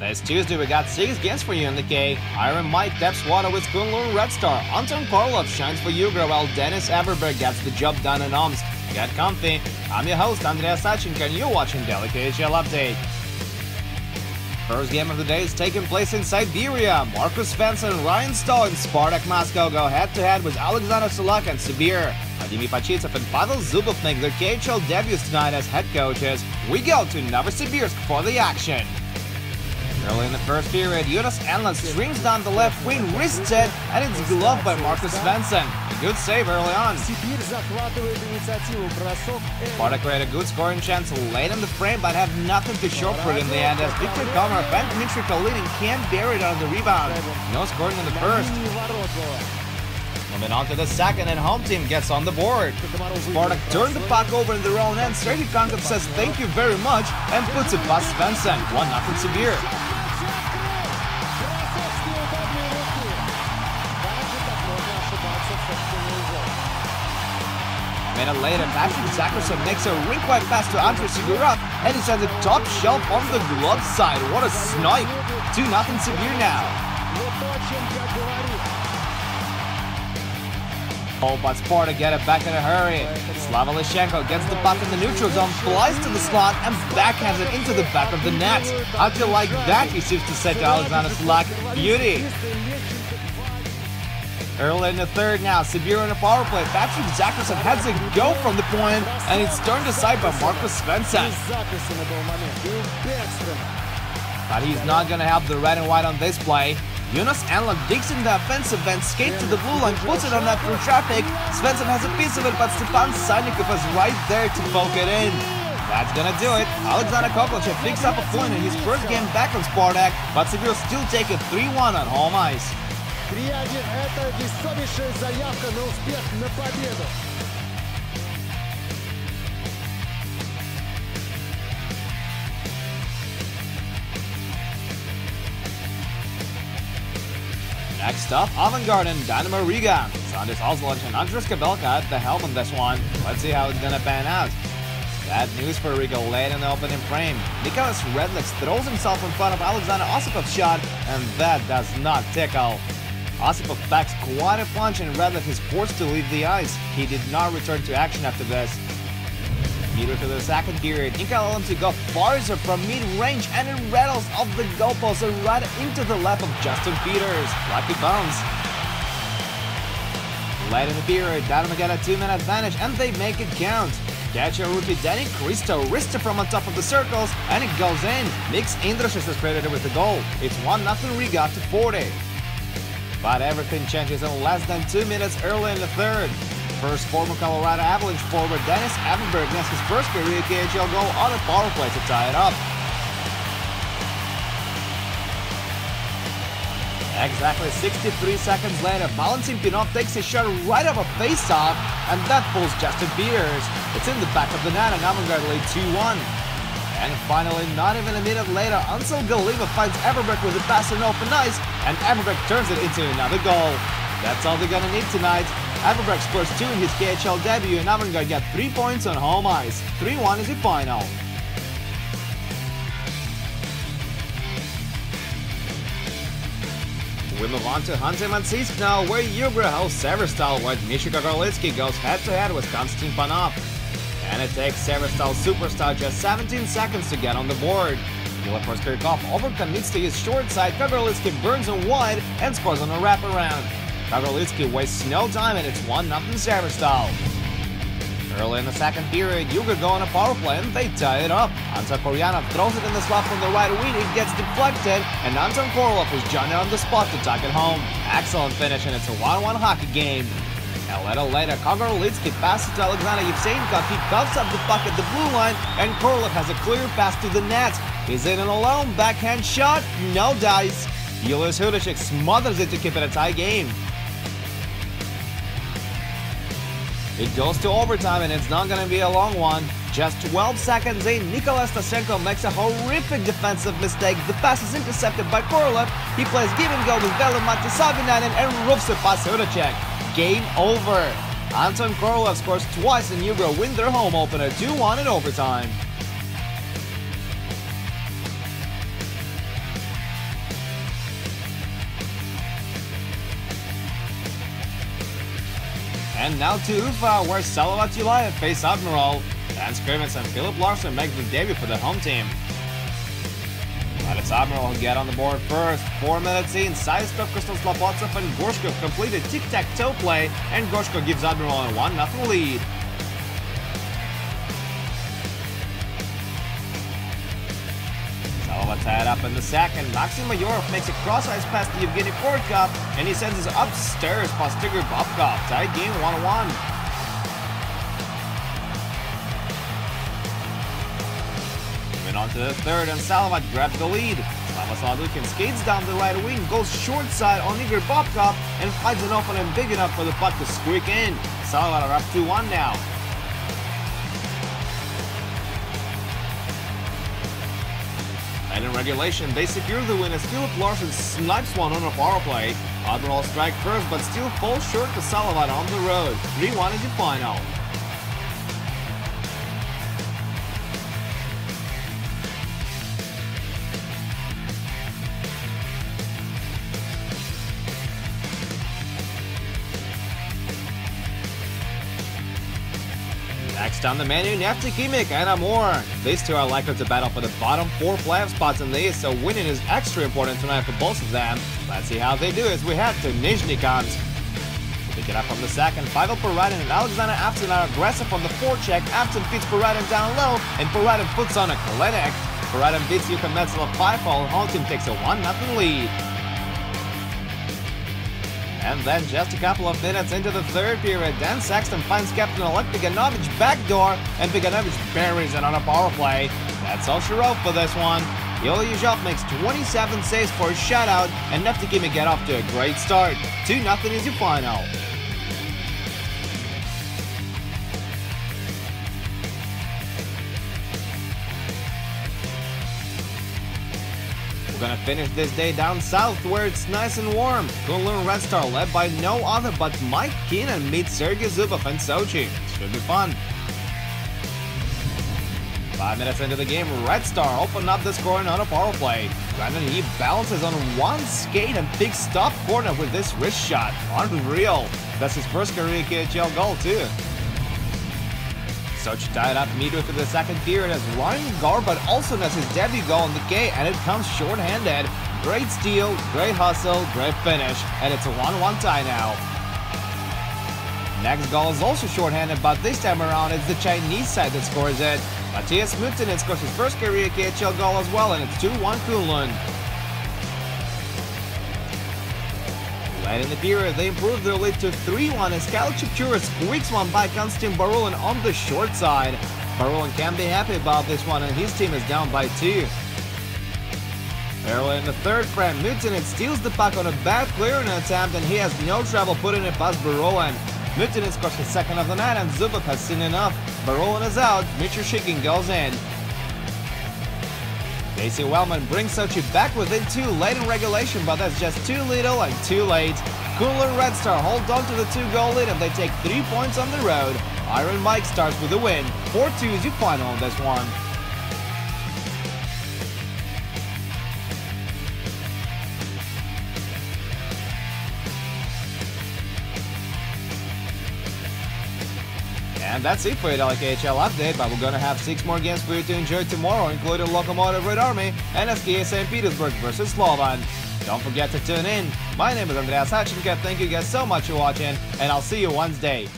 This Tuesday we got 6 games for you in the K. Iron Mike taps water with Kunlun Red Star. Anton Korlov shines for Yugra while Dennis Everberg gets the job done in Omsk. Get comfy. I'm your host Andrea Sachenko and you're watching Daily KHL Update. First game of the day is taking place in Siberia. Marcus Svensson and Ryan Stoll in Spartak Moscow go head-to-head with Alexander Sulak and Sibir. Vadim Pachitsev and Pavel Zubov make their KHL debuts tonight as head coaches. We go to Novosibirsk for the action. Early in the first period, Jonas Enlund streams down the left wing, wrists it, and it's gloved by Marcus Svensson. A good save early on. Spartak created a good scoring chance late in the frame, but have nothing to show for it in the end as Viktor Komarov and Dmitry Kalinin can't bear it on the rebound. No scoring in the first. Moving on to the second, and home team gets on the board. Spartak turned the puck over in their own end. Sergei Konkov says thank you very much and puts it past Svensson. 1-0 Sibir. A minute later, Patrick Zacherson makes a rink-wide pass to Andrei Sigurov, and he sends a top shelf on the glove side. What a snipe! 2-0 Sibir now. Oh, but Spartak get it back in a hurry. Slava Lishenko gets the puck in the neutral zone, flies to the slot, and backhands it into the back of the net. How'd you like that, he seems to say to Alexander Sulak. Beauty! Early in the third now, Sibir on a power play. Patrick Zacherson has a go from the point, and it's turned aside by Marcus Svensson. But he's not going to have the red and white on this play. Jonas Enlund digs in the offensive end, skates to the blue line, puts it on net through traffic. Svensson has a piece of it, but Stepan Sannikov is right there to poke it in. That's gonna do it. Alexander Kovalchev picks up a point in his first game back on Spartak, but Sibir still take it 3-1 on home ice. 3-1 – это весомейшая заявка на успех, на победу. Next up, Avangard and Dynamo Riga. Sandis Ozlach and Andres Kabelka at the helm on this one. Let's see how it's gonna pan out. Bad news for Riga late in the opening frame. Nicholas Redlich throws himself in front of Alexander Osipov's shot, and that does not tickle. Osipov packs quite a punch and Redlich is forced to leave the ice. He did not return to action after this. Midway through the second period, Nikol Alemsky got farther from mid-range and it rattles off the goalpost and right into the lap of Justin Peters. Lucky bounce. Late in the period, Dynamo get a 2-minute advantage and they make it count. KHL rookie Danny Christo wrists it from on top of the circles and it goes in. Mix Indrashis is credited with the goal. It's 1-0 Riga to 40. But everything changes in less than 2 minutes early in the third. First, former Colorado Avalanche forward Dennis Everberg gets his first career KHL goal on a power play to tie it up. Exactly 63 seconds later, Valentin Pinov takes a shot right off a face-off, and that pulls Justin Peters. It's in the back of the net and Avangard lead 2-1. And finally, not even a minute later, Ansel Galima finds Everberg with a pass on open ice, and Everberg turns it into another goal. That's all they're gonna need tonight. Everberg scores 2 in his KHL debut, and Avangard got 3 points on home ice. 3-1 is the final. We move on to Khanty-Mansiysk now, where Yugra hosts Severstal, where Dmitry Kagorlitsky goes head-to-head with Konstantin Panov. And it takes Severstal superstar just 17 seconds to get on the board. Filip Proskurkov overcommits to his short side, Kagorlitsky burns him wide and scores on a wraparound. Kagorlitsky wastes no time and it's 1-0 Severstal. Early in the second period, Yugra go on a power play and they tie it up. Anton Koryanov throws it in the slot from the right wing, it gets deflected, and Anton Korolov is Johnny on the spot to tuck it home. Excellent finish and it's a 1-1 hockey game. A little later, Kagorlitsky passes to Alexander Yevsenkov, he cuffs up the puck at the blue line, and Korolov has a clear pass to the net. He's in and alone, backhand shot, no dice. Julius Hudacek smothers it to keep it a tie game. It goes to overtime and it's not going to be a long one. Just 12 seconds in, Nikolai Stasenko makes a horrific defensive mistake. The pass is intercepted by Korolov. He plays give and go with Veli-Matti Savinainen and roofs it past Hudacek. Game over. Anton Korolov scores twice and Yugra win their home opener 2-1 in overtime. And now to Ufa, where Salavat Yulayev face Admiral. Dan Scrimmins and Philip Larson make the debut for the home team. But it's Admiral who get on the board first. 4 minutes in, Saistov, Kostoslapotsev and Gorshkov complete a tic-tac-toe play, and Gorshkov gives Admiral a 1-0 lead. Salava tied up in the second. Maxim Mayorov makes a cross-ice pass to Evgeny Portkov, and he sends it upstairs past Tigger Bobkov. Tied game 1-1. Moving on to the third, and Salavat grabs the lead. Slava Sladukin skates down the right wing, goes short side on Igor Bobkov, and finds an opponent big enough for the puck to squeak in. Salavat are up 2-1 now. And in regulation, they secure the win as Philip Larson snipes one on a power play. Admiral strike first, but still falls short to Salavat on the road. 3-1 is the final. Next on the menu, Neftikimik and Amor. These two are likely to battle for the bottom 4 playoff spots in the East, so winning is extra important tonight for both of them. Let's see how they do as we head to Nizhny Kant. Pick it up from the second, Pavel Paradin and Alexander Afton are aggressive on the forecheck. Afton feeds Paradin down low, and Paradin puts on a clinic. Paradin beats Yuka Metzel 5-0, home team takes a 1-0 lead. And then just a couple of minutes into the third period, Dan Sexton finds Captain-elect Biganovic backdoor, and Biganovic buries it on a power play. That's all she wrote for this one. Ilya Yuzhov makes 27 saves for a shutout, and Neftikimik get off to a great start. 2-0 is your final. We're gonna finish this day down south where it's nice and warm. Kunlun Red Star led by no other but Mike Keenan meets Sergei Zubov and Sochi. Should be fun. 5 minutes into the game, Red Star opened up the scoring on a power play. Brandon He bounces on one skate and picks top corner with this wrist shot. Unreal. That's his first career KHL goal too. Sochi tied up midway through the second period as Ryan Garbutt also nets his debut goal in the K, and it comes short-handed. Great steal, great hustle, great finish, and it's a 1-1 tie now. Next goal is also short-handed, but this time around it's the Chinese side that scores it. Matthias Mutinen scores his first career KHL goal as well, and it's 2-1 Kunlun. Late in the period, they improved their lead to 3-1 as Kyle Chipchura squeaks one by Konstantin Barulin on the short side. Barulin can't be happy about this one, and his team is down by 2. Early in the third frame, Mutinen steals the puck on a bad clearing attempt, and he has no trouble putting it past Barulin. Mutinen scores his second of the night, and Zubov has seen enough. Barulin is out, Mitrushikin goes in. Casey Wellman brings Sochi back within 2 late in regulation, but that's just too little and too late. Kunlun Red Star hold on to the 2-goal lead, and they take 3 points on the road. Iron Mike starts with the win. 4-2 is your final on this one. And that's it for your daily KHL update, but we're gonna have 6 more games for you to enjoy tomorrow, including Lokomotiv Red Army and SKA St. Petersburg versus Slovan. Don't forget to tune in. My name is Andreas Hatchenka. Thank you guys so much for watching, and I'll see you Wednesday.